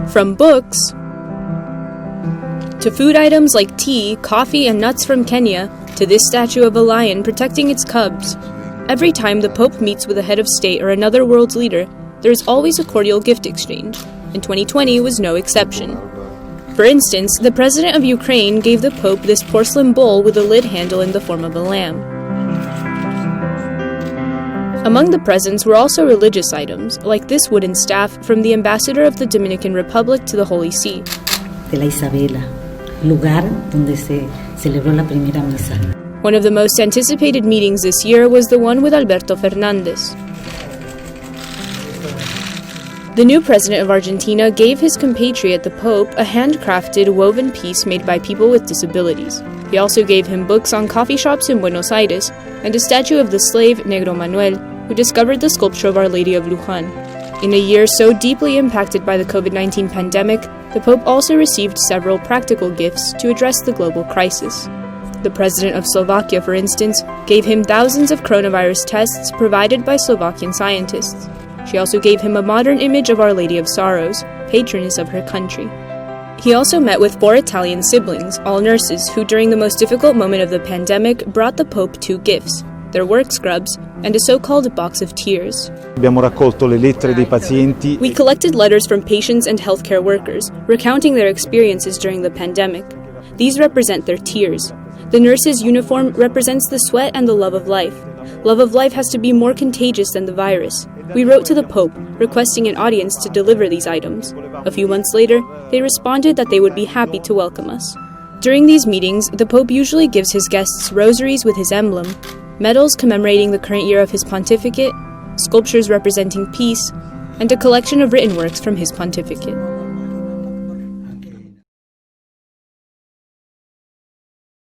From books to food items like tea, coffee, and nuts from Kenya, to this statue of a lion protecting its cubs. Every time the Pope meets with a head of state or another world's leader, there is always a cordial gift exchange, and 2020 was no exception. For instance, the president of Ukraine gave the Pope this porcelain bowl with a lid handle in the form of a lamb. Among the presents were also religious items, like this wooden staff from the ambassador of the Dominican Republic to the Holy See. De la Isabela, lugar donde se celebró la primera misa. One of the most anticipated meetings this year was the one with Alberto Fernandez. The new president of Argentina gave his compatriot, the Pope, a handcrafted woven piece made by people with disabilities. He also gave him books on coffee shops in Buenos Aires and a statue of the slave Negro Manuel, who discovered the sculpture of Our Lady of Luján. In a year so deeply impacted by the COVID-19 pandemic, the Pope also received several practical gifts to address the global crisis. The president of Slovakia, for instance, gave him thousands of coronavirus tests provided by Slovakian scientists. She also gave him a modern image of Our Lady of Sorrows, patroness of her country. He also met with 4 Italian siblings, all nurses, who during the most difficult moment of the pandemic brought the Pope 2 gifts, their work scrubs, and a so-called box of tears. Abbiamo raccolto le lettere dei pazienti. We collected letters from patients and healthcare workers, recounting their experiences during the pandemic. These represent their tears. The nurse's uniform represents the sweat and the love of life. Love of life has to be more contagious than the virus. We wrote to the Pope, requesting an audience to deliver these items. A few months later, they responded that they would be happy to welcome us. During these meetings, the Pope usually gives his guests rosaries with his emblem, medals commemorating the current year of his pontificate, sculptures representing peace, and a collection of written works from his pontificate.